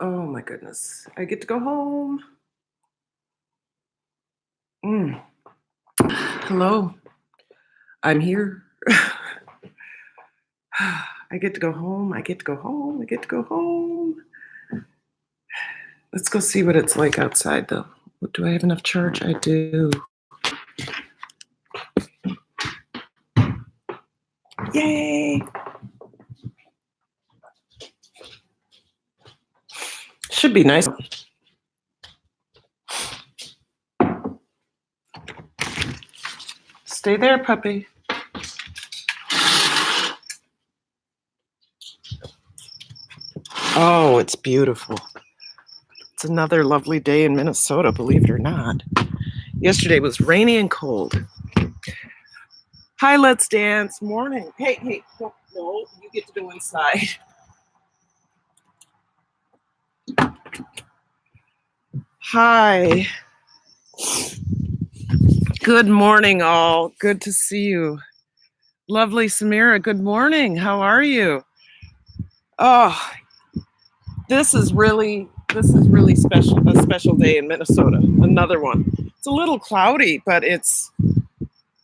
Oh my goodness. I get to go home. Mm. Hello. I'm here. I get to go home. I get to go home. I get to go home. Let's go see what it's like outside, though. Do I have enough charge? I do. Yay! Should be nice. Stay there, puppy. Oh, it's beautiful. It's another lovely day in Minnesota, believe it or not. Yesterday was rainy and cold. Hi, let's dance. Morning. Hey, no, you get to go inside. Hi. Good morning, all. Good to see you. Lovely Samira, good morning. How are you? Oh, this is really special. A special day in Minnesota. Another one. It's a little cloudy, but it's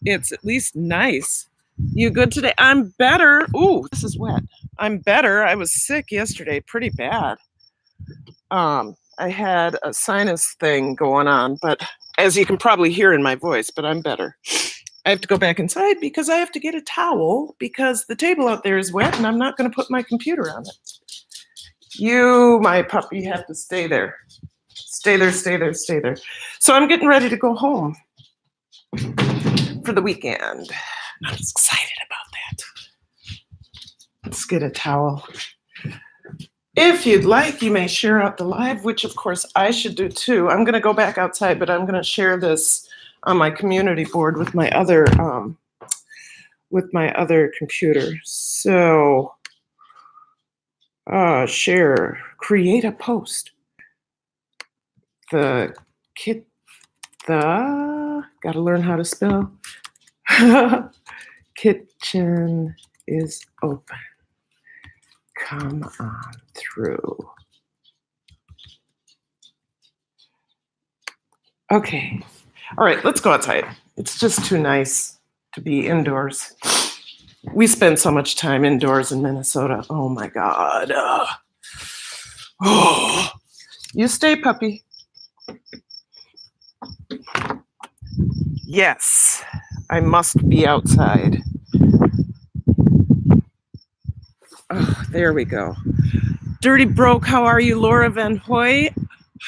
at least nice. You good today? I'm better. Ooh, this is wet. I'm better. I was sick yesterday, pretty bad. I had a sinus thing going on, but as you can probably hear in my voice, but I'm better. I have to go back inside because I have to get a towel because the table out there is wet and I'm not going to put my computer on it. You, my puppy, have to stay there. Stay there. So I'm getting ready to go home for the weekend. I'm excited about that. Let's get a towel. If you'd like, you may share out the live, which of course I should do too. I'm going to go back outside, but I'm going to share this on my community board with my other computer. So share, create a post. Gotta learn how to spell. Kitchen is open. Come on through. Okay. All right, let's go outside. It's just too nice to be indoors. We spend so much time indoors in Minnesota. Oh my God. You stay, puppy. Yes, I must be outside. Oh, there we go. Dirty Broke, how are you? Laura Van Hoy.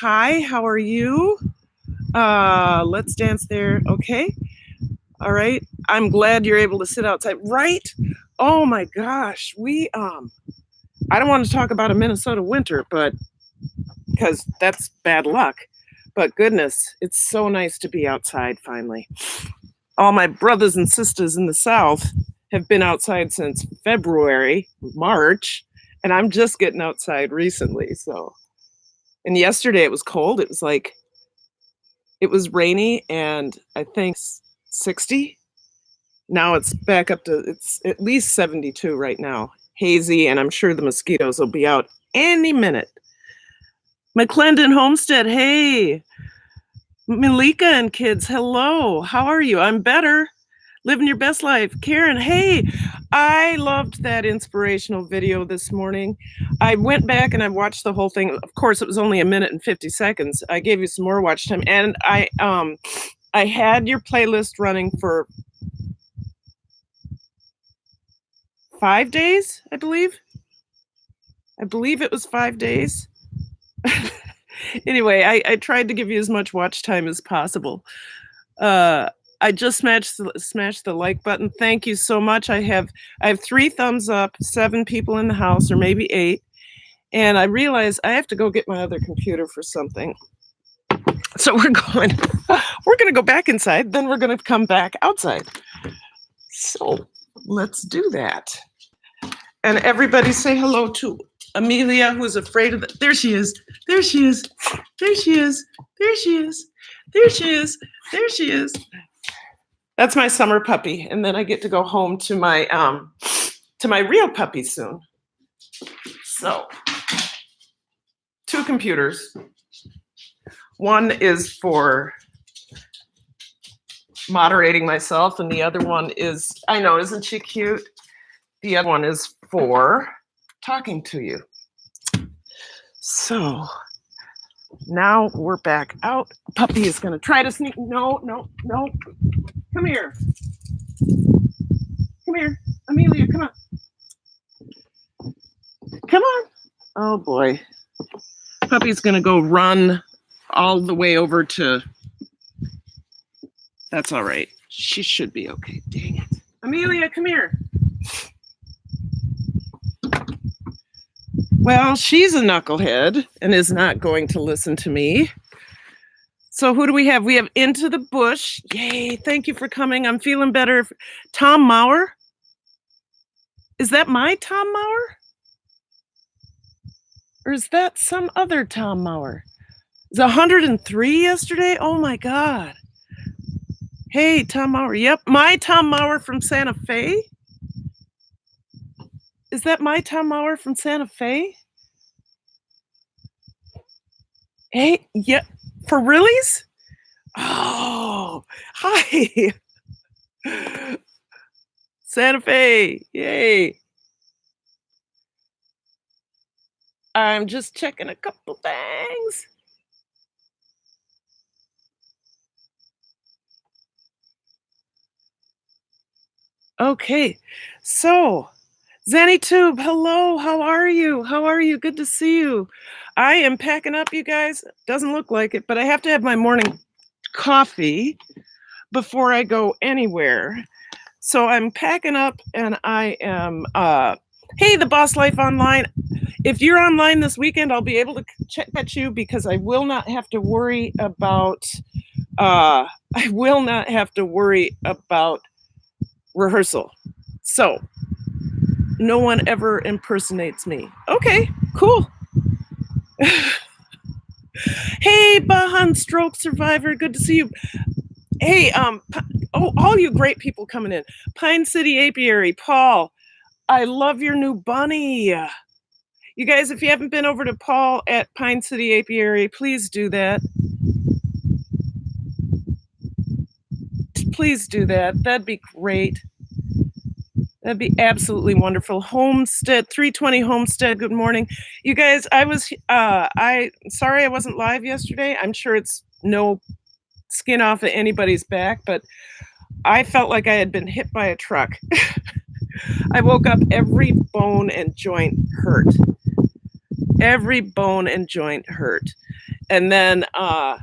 Hi, how are you? Let's dance there. Okay. All right. I'm glad you're able to sit outside. Right? Oh my gosh. I don't want to talk about a Minnesota winter, but because that's bad luck. But goodness, it's so nice to be outside finally. All my brothers and sisters in the South have been outside since February, March, and I'm just getting outside recently. And yesterday it was cold. It was rainy and I think 60. Now it's back up to, it's at least 72 right now. Hazy, and I'm sure the mosquitoes will be out any minute. McClendon Homestead, hey. Malika and kids, hello. How are you? I'm better. Living your best life. Karen, hey. I loved that inspirational video this morning. I went back and I watched the whole thing. Of course, it was only 1 minute and 50 seconds. I gave you some more watch time. And I had your playlist running for 5 days, I believe. I believe it was 5 days. Anyway, I tried to give you as much watch time as possible. I just smashed the like button. Thank you so much. I have 3 thumbs up, 7 people in the house, or maybe 8. And I realize I have to go get my other computer for something. So we're going to go back inside, then we're going to come back outside. So let's do that. And everybody say hello to Amelia, who's afraid of it. There she is. There she is. There she is. There she is. There she is. There she is. That's my summer puppy. And then I get to go home to my real puppy soon. So two computers. One is for moderating myself, and the other one is, I know, isn't she cute? The other one is for talking to you. So now we're back out. Puppy is going to try to sneak. No. Come here. Come here. Amelia, come on. Come on. Oh, boy. Puppy's going to go run all the way over to... That's all right. She should be okay. Dang it. Amelia, come here. Well, she's a knucklehead and is not going to listen to me. So who do we have? We have Into the Bush. Yay, thank you for coming. I'm feeling better. Tom Maurer. Is that my Tom Maurer? Or is that some other Tom Maurer? It was 103 yesterday? Oh my God. Hey, Tom Maurer. Yep, my Tom Maurer from Santa Fe. Is that my Tom Maurer from Santa Fe? Hey, yeah, for realies? Oh, hi. Santa Fe, yay. I'm just checking a couple things. Okay, so ZannyTube, hello, how are you? How are you? Good to see you. I am packing up, you guys. Doesn't look like it, but I have to have my morning coffee before I go anywhere. So I'm packing up and I am, hey, the Boss Life Online. If you're online this weekend, I'll be able to catch you because I will not have to worry about, rehearsal. So no one ever impersonates me. Okay, cool. Hey, Bahan Stroke Survivor, good to see you. Hey, all you great people coming in. Pine City Apiary, Paul, I love your new bunny. You guys, if you haven't been over to Paul at Pine City Apiary, please do that. Please do that. That'd be great. That'd be absolutely wonderful. Homestead, 320 Homestead, good morning. You guys, sorry I wasn't live yesterday. I'm sure it's no skin off of anybody's back, but I felt like I had been hit by a truck. I woke up, every bone and joint hurt. Every bone and joint hurt. And then I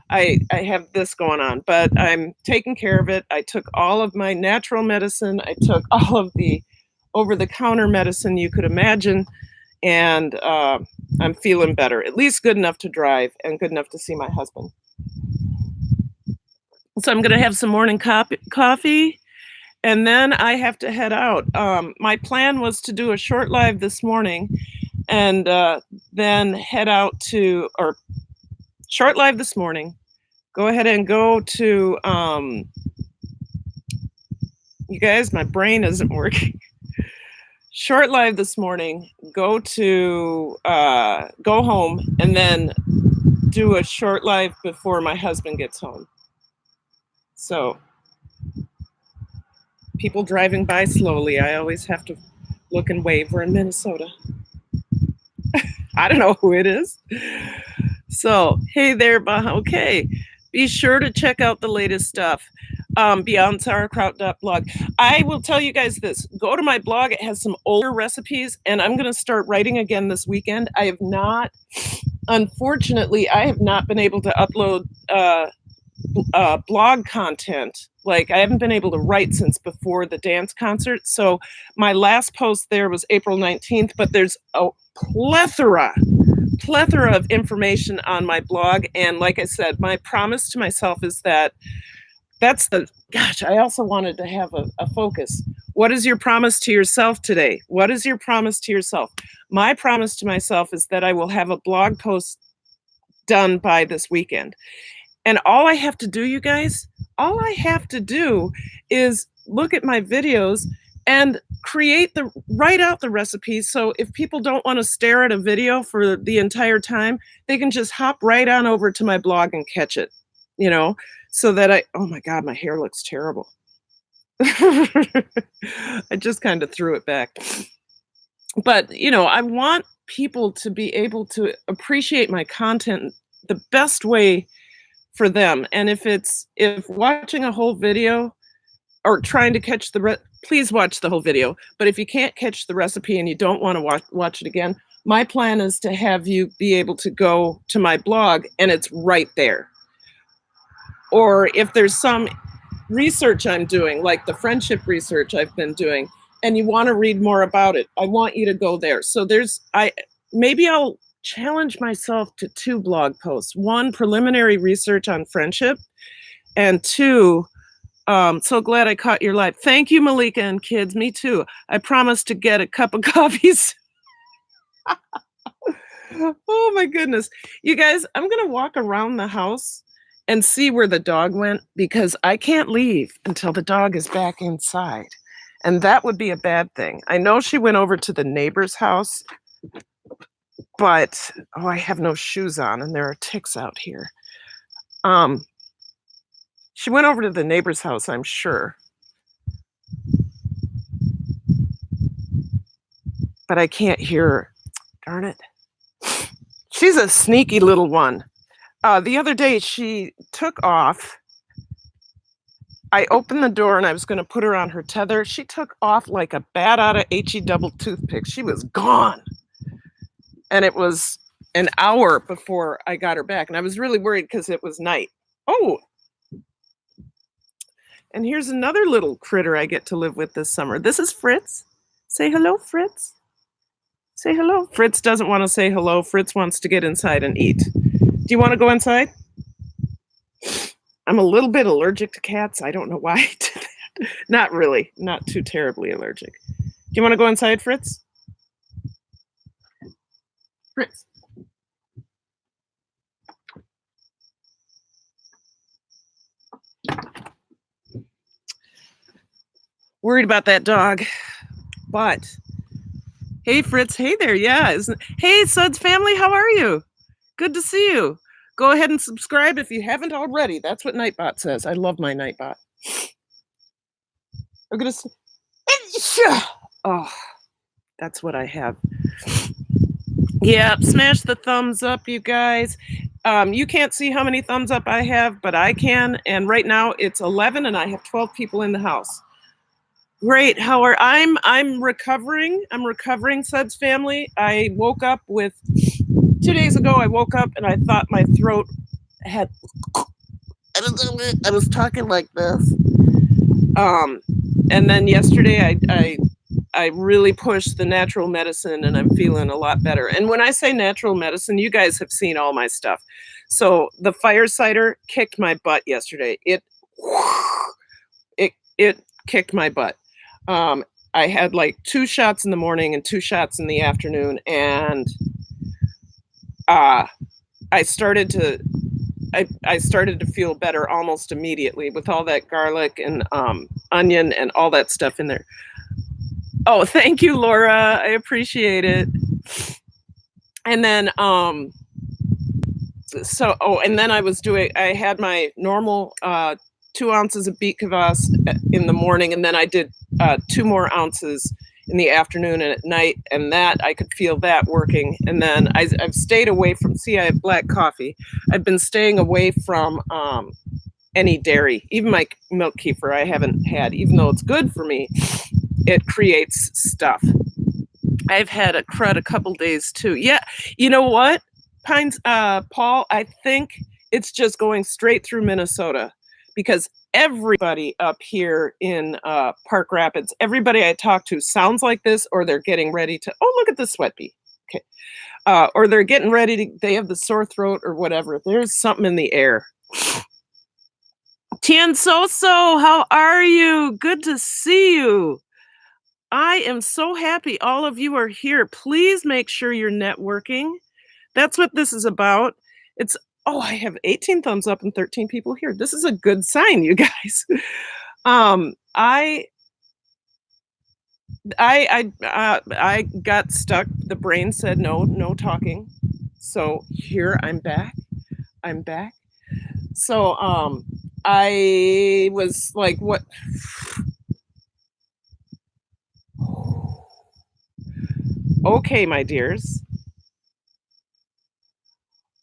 have this going on, but I'm taking care of it. I took all of my natural medicine. I took all of the over-the-counter medicine you could imagine. And I'm feeling better, at least good enough to drive and good enough to see my husband. So I'm going to have some morning coffee. And then I have to head out. My plan was to do a short live this morning and then head out to, or short live this morning, go ahead and go to, you guys, my brain isn't working. Short live this morning, go home and then do a short live before my husband gets home. So people driving by slowly, I always have to look and wave. We're in Minnesota. I don't know who it is. So, hey there, okay. Be sure to check out the latest stuff. BeyondSauerkraut.blog. I will tell you guys this. Go to my blog. It has some older recipes, and I'm going to start writing again this weekend. Unfortunately, I have not been able to upload blog content. Like, I haven't been able to write since before the dance concert. So my last post there was April 19th, but there's a plethora of information on my blog. And like I said, my promise to myself is that I also wanted to have a focus. What is your promise to yourself today? What is your promise to yourself? My promise to myself is that I will have a blog post done by this weekend. And all I have to do, you guys, is look at my videos and write out the recipes. So if people don't want to stare at a video for the entire time, they can just hop right on over to my blog and catch it, you know, so that oh my God, my hair looks terrible. I just kind of threw it back. But, I want people to be able to appreciate my content the best way for them. And if watching a whole video or trying to catch please watch the whole video. But if you can't catch the recipe and you don't want to watch it again, my plan is to have you be able to go to my blog and it's right there. Or if there's some research I'm doing, like the friendship research I've been doing, and you want to read more about it, I want you to go there. So maybe I'll challenge myself to 2 blog posts. 1, preliminary research on friendship, and 2, so glad I caught your live. Thank you, Malika and kids. Me too. I promise to get a cup of coffee. Oh my goodness. You guys, I'm going to walk around the house and see where the dog went because I can't leave until the dog is back inside. And that would be a bad thing. I know she went over to the neighbor's house, but I have no shoes on and there are ticks out here. She went over to the neighbor's house, I'm sure. But I can't hear her. Darn it. She's a sneaky little one. The other day she took off. I opened the door and I was going to put her on her tether. She took off like a bat out of HE double toothpick. She was gone. And it was an hour before I got her back. And I was really worried because it was night. Oh, and here's another little critter I get to live with this summer. This is Fritz. Say hello, Fritz. Say hello. Fritz doesn't want to say hello. Fritz wants to get inside and eat. Do you want to go inside? I'm a little bit allergic to cats. I don't know why I did that. Not really. Not too terribly allergic. Do you want to go inside, Fritz? Fritz. Worried about that dog. But, hey, Fritz. Hey there. Yeah. Hey, Suds family. How are you? Good to see you. Go ahead and subscribe if you haven't already. That's what Nightbot says. I love my Nightbot. I'm going to... Oh, that's what I have. Yeah, smash the thumbs up, you guys. You can't see how many thumbs up I have, but I can. And right now it's 11 and I have 12 people in the house. Great. I'm recovering. I'm recovering, Suds family. I woke up with 2 days ago. I woke up and I thought my throat had. I was talking like this. And then yesterday I really pushed the natural medicine and I'm feeling a lot better. And when I say natural medicine, you guys have seen all my stuff. So the fire cider kicked my butt yesterday. It kicked my butt. I had like 2 shots in the morning and 2 shots in the afternoon. And I started to feel better almost immediately with all that garlic and onion and all that stuff in there. Oh, thank you, Laura. I appreciate it. And then and then I had my normal 2 ounces of beet kvass in the morning, and then I did 2 more ounces in the afternoon and at night, and that I could feel that working. And then I've stayed away from. See, I have black coffee. I've been staying away from any dairy, even my milk kefir. I haven't had, even though it's good for me. It creates stuff. I've had a crud a couple days too. Yeah, you know what, Paul? I think it's just going straight through Minnesota because everybody up here in Park Rapids, everybody I talk to sounds like this, or they're getting ready to. Oh, look at the sweat bee. Okay, or they're getting ready to. They have the sore throat or whatever. There's something in the air. Tien Soso, how are you? Good to see you. I am so happy all of you are here. Please make sure you're networking. That's what this is about. I have 18 thumbs up and 13 people here. This is a good sign, you guys. I got stuck. The brain said no talking. So here I'm back. I'm back. So I was like, what? Okay, my dears.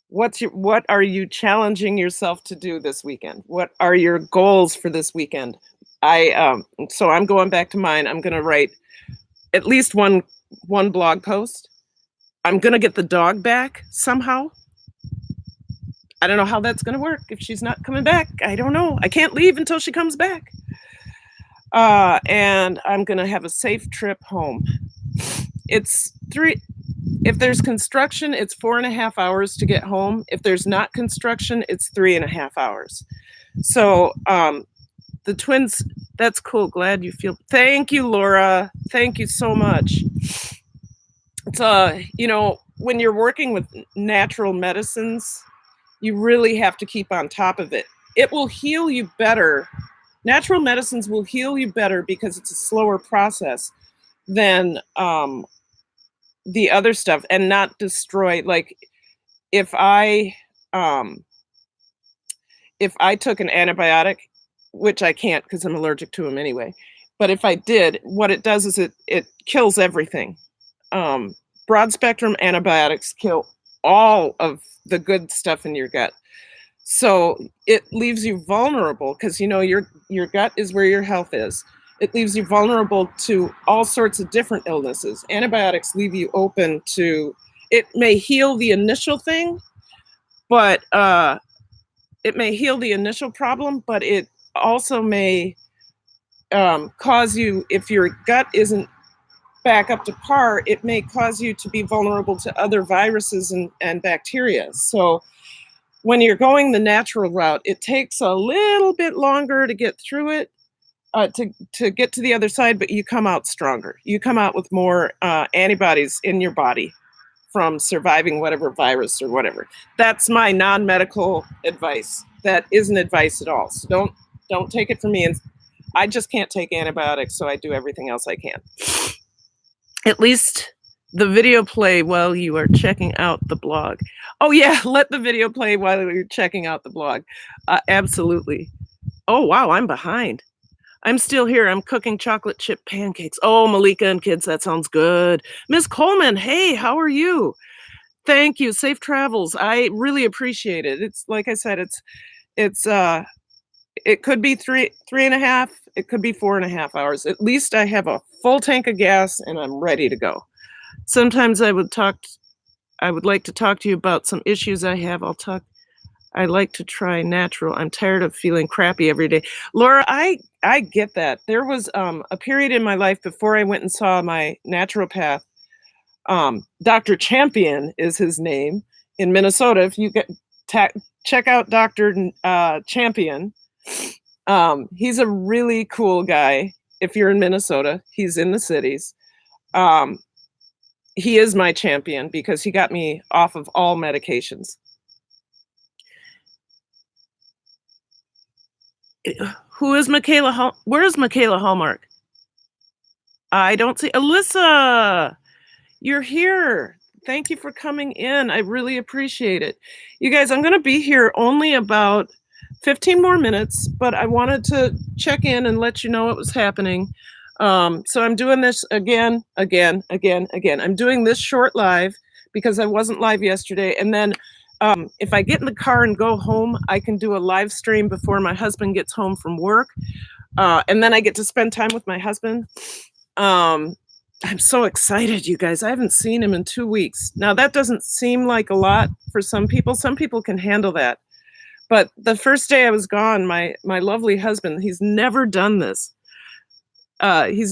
What are you challenging yourself to do this weekend? What are your goals for this weekend? So I'm going back to mine. I'm going to write at least one blog post. I'm going to get the dog back somehow. I don't know how that's going to work if she's not coming back. I don't know. I can't leave until she comes back. And I'm going to have a safe trip home. It's if there's construction, it's 4.5 hours to get home. If there's not construction, it's 3.5 hours. So the twins, that's cool. Glad you feel. Thank you, Laura. Thank you so much. It's when you're working with natural medicines, you really have to keep on top of it. It will heal you better. Natural medicines will heal you better because it's a slower process than the other stuff, and not destroy. Like if I took an antibiotic, which I can't because I'm allergic to them anyway, but if I did, what it does is it kills everything. Broad spectrum antibiotics kill all of the good stuff in your gut. So it leaves you vulnerable because your gut is where your health is. It leaves you vulnerable to all sorts of different illnesses. Antibiotics leave you open to, it may heal the initial thing, but it may heal the initial problem, but it also may cause you, if your gut isn't back up to par, it may cause you to be vulnerable to other viruses and bacteria. So when you're going the natural route, it takes a little bit longer to get through it, to get to the other side, but you come out stronger. You come out with more antibodies in your body from surviving whatever virus or whatever. That's my non-medical advice. That isn't advice at all. So don't take it from me. And I just can't take antibiotics, so I do everything else I can. At least the video play while you are checking out the blog. Oh yeah, let the video play while you're checking out the blog. Absolutely. Oh wow, I'm behind. I'm still here. I'm cooking chocolate chip pancakes. Oh, Malika and kids, that sounds good. Miss Coleman, hey, how are you? Thank you. Safe travels. I really appreciate it. It's like I said, it could be 3.5, it could be 4.5 hours. At least I have a full tank of gas and I'm ready to go. Sometimes I would like to talk to you about some issues I have. I like to try natural. I'm tired of feeling crappy every day. Laura, I get that. There was a period in my life before I went and saw my naturopath. Dr. Champion is his name in Minnesota. If you check out Dr. Champion, he's a really cool guy. If you're in Minnesota, he's in the cities. He is my champion because he got me off of all medications. Who is Michaela? Where is Michaela Hallmark? I don't see Alyssa. You're here. Thank you for coming in. I really appreciate it. You guys, I'm going to be here only about 15 more minutes, but I wanted to check in and let you know what was happening. So I'm doing this again. I'm doing this short live because I wasn't live yesterday. And then if I get in the car and go home, I can do a live stream before my husband gets home from work. And then I get to spend time with my husband. I'm so excited, you guys. I haven't seen him in 2 weeks. Now, that doesn't seem like a lot for some people. Some people can handle that. But the first day I was gone, my lovely husband, he's never done this. He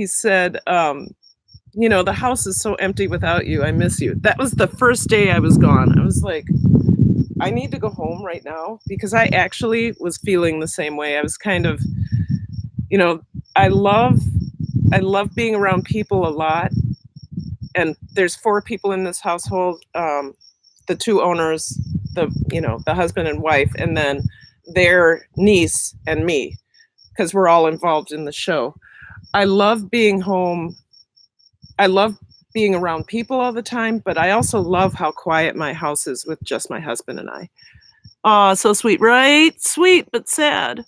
said, the house is so empty without you. I miss you. That was the first day I was gone. I was like, I need to go home right now because I actually was feeling the same way. I was kind of, I love being around people a lot. And there's 4 people in this household, the 2 owners, the husband and wife, and then their niece and me, because we're all involved in the show. I love being home. I love being around people all the time, but I also love how quiet my house is with just my husband and I. Aw, so sweet, right? Sweet, but sad.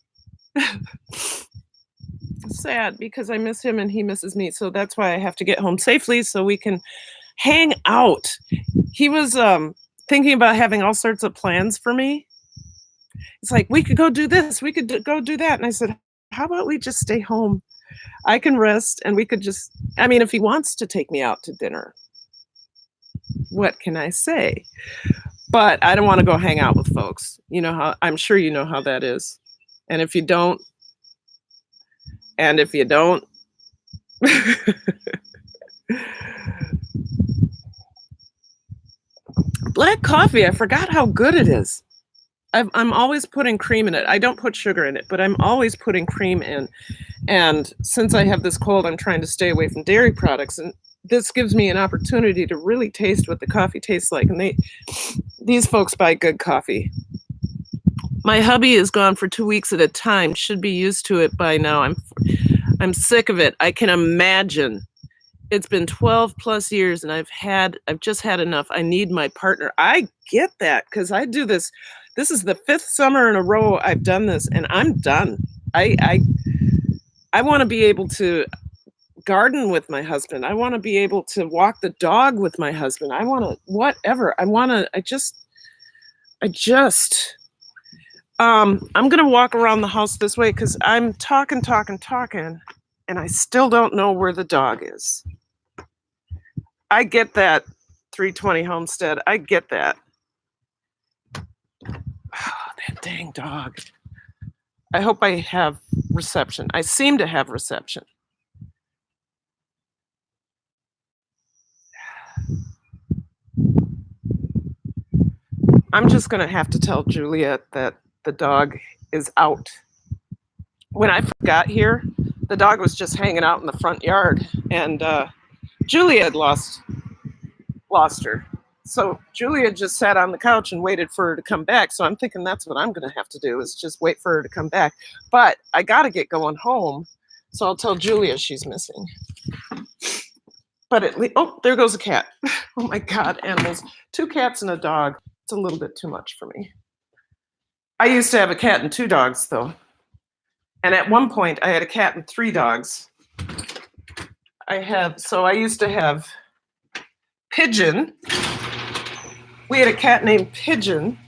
Sad because I miss him and he misses me. So that's why I have to get home safely so we can hang out. He was thinking about having all sorts of plans for me. It's like, we could go do this, we could go do that. And I said, how about we just stay home? I can rest and we could just, I mean, if he wants to take me out to dinner, what can I say? But I don't want to go hang out with folks. You know how, I'm sure you know how that is. And if you don't, Black coffee, I forgot how good it is. I'm always putting cream in it. I don't put sugar in it, but I'm always putting cream in. And since I have this cold, I'm trying to stay away from dairy products. And this gives me an opportunity to really taste what the coffee tastes like. And these folks buy good coffee. My hubby is gone for 2 weeks at a time. Should be used to it by now. I'm sick of it. I can imagine. It's been 12 plus years and I've just had enough. I need my partner. I get that because I do this. This is the 5th summer in a row I've done this and I'm done. I want to be able to garden with my husband. I want to be able to walk the dog with my husband. I want to, whatever. I'm going to walk around the house this way because I'm talking, and I still don't know where the dog is. I get that, 320 Homestead. I get that. Oh, that dang dog. I hope I have reception. I seem to have reception. I'm just going to have to tell Juliet that the dog is out. When I got here, the dog was just hanging out in the front yard, and Julia had lost her. So Julia just sat on the couch and waited for her to come back. So I'm thinking that's what I'm going to have to do is just wait for her to come back. But I got to get going home. So I'll tell Julia she's missing. But at least, oh, there goes a cat. Oh my God, animals. 2 cats and a dog. It's a little bit too much for me. I used to have a cat and 2 dogs though. And at one point I had a cat and 3 dogs. I used to have Pigeon. We had a cat named Pigeon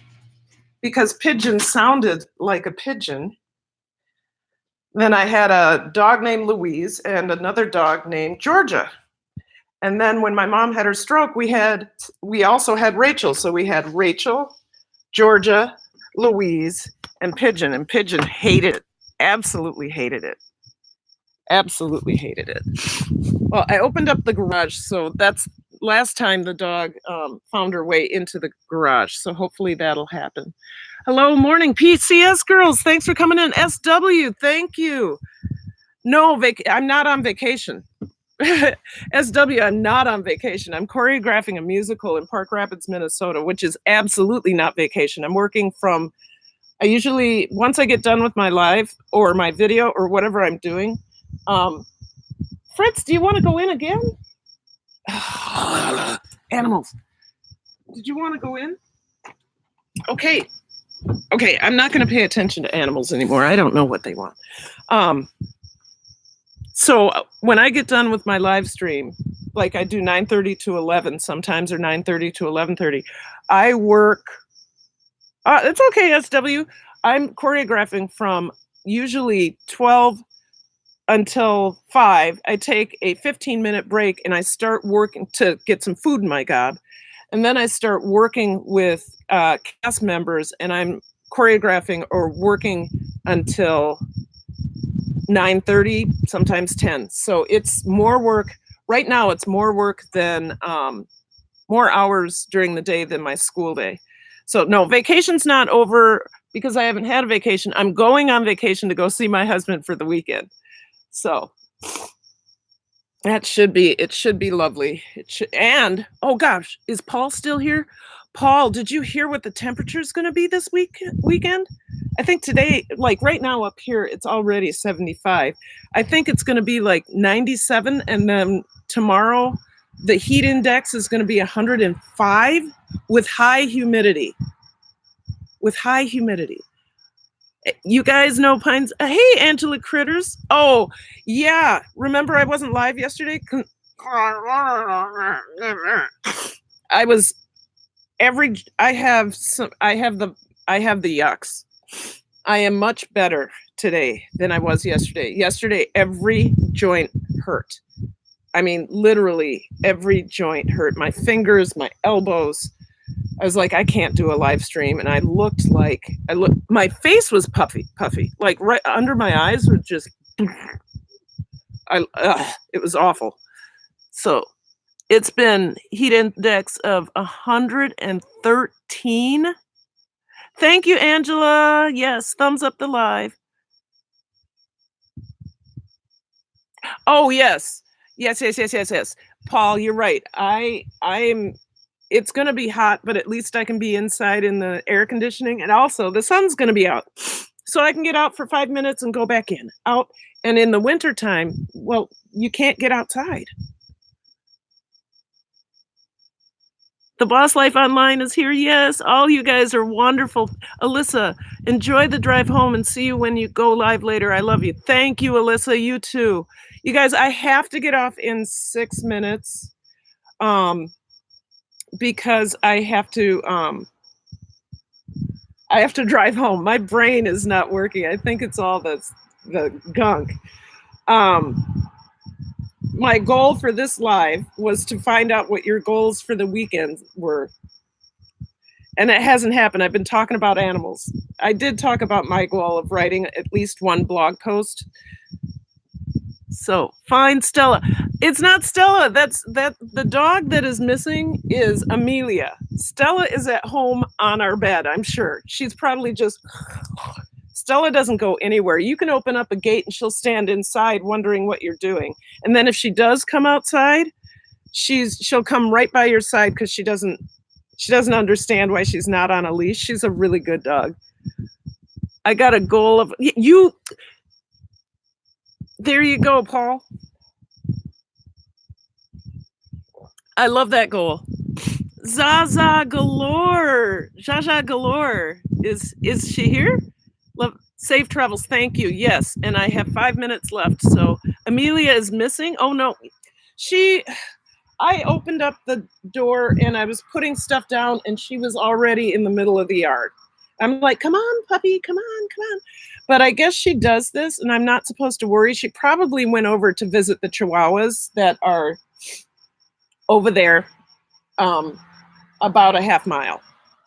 because pigeon sounded like a pigeon. Then I had a dog named Louise and another dog named Georgia. And then when my mom had her stroke, we also had Rachel. So we had Rachel, Georgia, Louise, and Pigeon. And Pigeon hated it, absolutely hated it. Absolutely hated it. Well, I opened up the garage, so that's last time the dog found her way into the garage. So hopefully that'll happen. Hello, morning, PCS girls. Thanks for coming in. SW, thank you. No, I'm not on vacation. SW, I'm not on vacation. I'm choreographing a musical in Park Rapids, Minnesota, which is absolutely not vacation. I'm working from, I usually, once I get done with my live or my video or whatever I'm doing, Fritz, do you want to go in again? Animals. Did you want to go in? Okay, I'm not going to pay attention to animals anymore. I don't know what they want. So when I get done with my live stream, like I do 9:30 to 11 sometimes, or 9:30 to 11:30, I work. It's okay, SW. I'm choreographing from usually 12 until 5. I take a 15-minute break and I start working to get some food in my gob. And then I start working with cast members and I'm choreographing or working until 9:30, sometimes 10. So it's more work. Right now, it's more work than more hours during the day than my school day. So no, vacation's not over because I haven't had a vacation. I'm going on vacation to go see my husband for the weekend. So it should be lovely. And oh gosh, is Paul still here? Paul, did you hear what the temperature is going to be this weekend? I think today, like right now up here, it's already 75. I think it's going to be like 97. And then tomorrow, the heat index is going to be 105 with high humidity. With high humidity. You guys know Pines. Hey, Angela Critters. Oh, yeah. Remember I wasn't live yesterday? I was I have the yucks. I am much better today than I was yesterday. Yesterday, every joint hurt. I mean, literally every joint hurt. My fingers, my elbows. I was like, I can't do a live stream. And my face was puffy, like right under my eyes were just, it was awful. So it's been heat index of 113. Thank you, Angela. Yes, thumbs up the live. Oh, yes. Yes. Paul, you're right. It's going to be hot, but at least I can be inside in the air conditioning. And also the sun's going to be out. So I can get out for 5 minutes and go back out. And in the wintertime, well, you can't get outside. The Boss Life Online is here. Yes, all you guys are wonderful. Alyssa, enjoy the drive home and see you when you go live later. I love you. Thank you, Alyssa. You too. You guys, I have to get off in 6 minutes because I have to drive home. My brain is not working. I think it's all the gunk. My goal for this live was to find out what your goals for the weekend were. And it hasn't happened. I've been talking about animals. I did talk about my goal of writing at least one blog post. So find Stella. It's not Stella. The dog that is missing is Amelia. Stella is at home on our bed, I'm sure. She's probably just... Stella doesn't go anywhere. You can open up a gate and she'll stand inside wondering what you're doing. And then if she does come outside, she'll come right by your side because she doesn't understand why she's not on a leash. She's a really good dog. I got a goal of you. There you go, Paul. I love that goal. Zaza Galore. Jaja Galore. Is she here? Love, safe travels. Thank you. Yes. And I have 5 minutes left. So Amelia is missing. Oh no. I opened up the door and I was putting stuff down and she was already in the middle of the yard. I'm like, come on, puppy, come on. But I guess she does this and I'm not supposed to worry. She probably went over to visit the Chihuahuas that are over there about a half mile.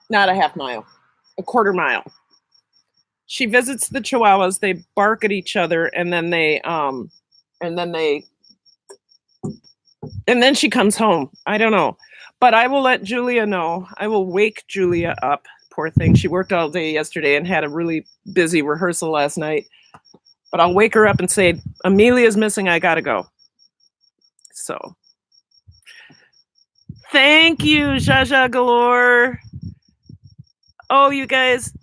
Not a half mile, a quarter mile. She visits the Chihuahuas, they bark at each other, and then she comes home. I don't know. But I will let Julia know. I will wake Julia up. Poor thing. She worked all day yesterday and had a really busy rehearsal last night. But I'll wake her up and say, Amelia's missing, I gotta go. So thank you, Jaja Galore. Oh, you guys.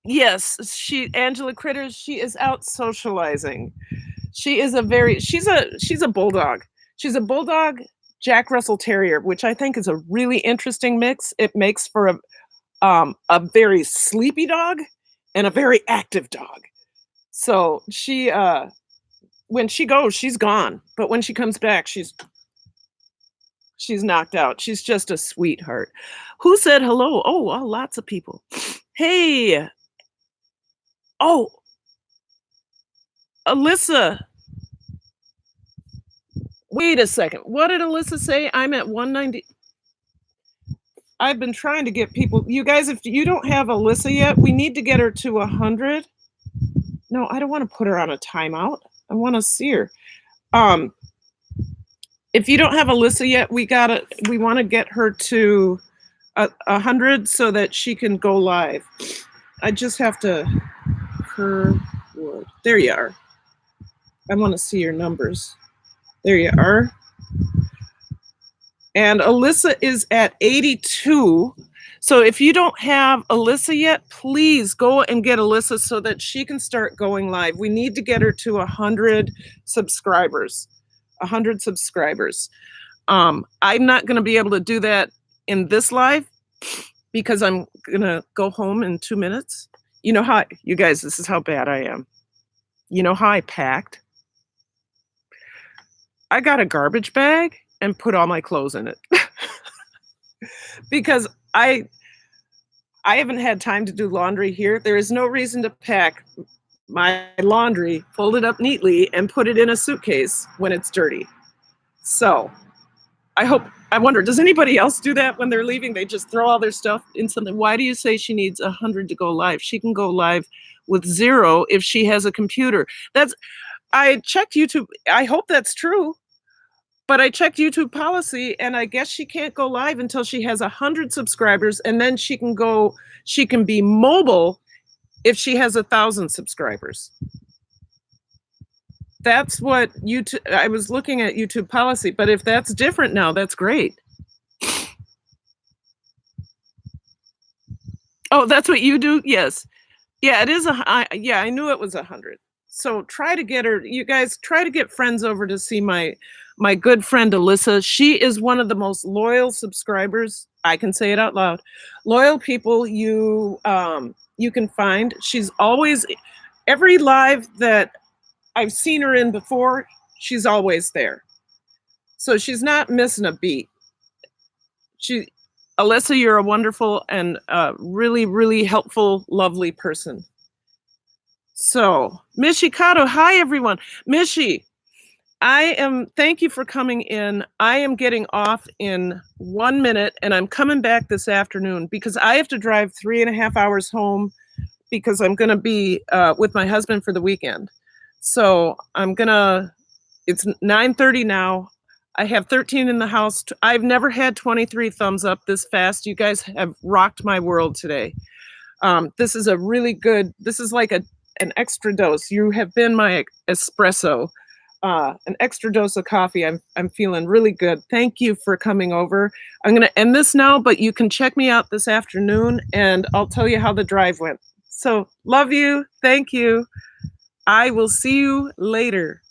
Yes, Angela Critters, she is out socializing. She's a bulldog. She's a bulldog Jack Russell Terrier, which I think is a really interesting mix. It makes for a very sleepy dog and a very active dog. So she when she goes, she's gone. But when she comes back, she's knocked out. She's just a sweetheart. Who said hello? Oh, lots of people. Hey. Oh, Alyssa. Wait a second. What did Alyssa say? I'm at 190. I've been trying to get people. You guys, if you don't have Alyssa yet, we need to get her to 100. No, I don't want to put her on a timeout. I want to see her. If you don't have Alyssa yet, we want to get her to 100 so that she can go live. I just have to. There you are. I want to see your numbers. There you are. And Alyssa is at 82. So if you don't have Alyssa yet, please go and get Alyssa so that she can start going live. We need to get her to 100 subscribers. 100 subscribers. I'm not going to be able to do that in this live because I'm going to go home in 2 minutes. You know how, you guys, this is how bad I am. You know how I packed? I got a garbage bag and put all my clothes in it. Because I haven't had time to do laundry here. There is no reason to pack my laundry, fold it up neatly, and put it in a suitcase when it's dirty. So I wonder, does anybody else do that when they're leaving? They just throw all their stuff in something. Why do you say she needs 100 to go live? She can go live with 0 if she has a computer. I checked YouTube. I hope that's true. But I checked YouTube policy, and I guess she can't go live until she has 100 subscribers, and then she can be mobile if she has 1,000 subscribers. That's what YouTube, I was looking at YouTube policy, but if that's different now, that's great. Oh, that's what you do? Yes. Yeah, it is yeah, I knew it was 100. So try to get her, you guys, try to get friends over to see my good friend Alyssa. She is one of the most loyal subscribers. I can say it out loud. Loyal people you can find. She's always, every live that I've seen her in before, she's always there. So she's not missing a beat. Alyssa, you're a wonderful and really, really helpful, lovely person. So, Mishi Kato, hi everyone. Mishi, thank you for coming in. I am getting off in 1 minute and I'm coming back this afternoon because I have to drive 3.5 hours home because I'm going to be with my husband for the weekend. So it's 9:30 now. I have 13 in the house. I've never had 23 thumbs up this fast. You guys have rocked my world today. This is a really good, this is like an extra dose. You have been my espresso, an extra dose of coffee. I'm feeling really good. Thank you for coming over. I'm going to end this now, but you can check me out this afternoon and I'll tell you how the drive went. So love you. Thank you. I will see you later.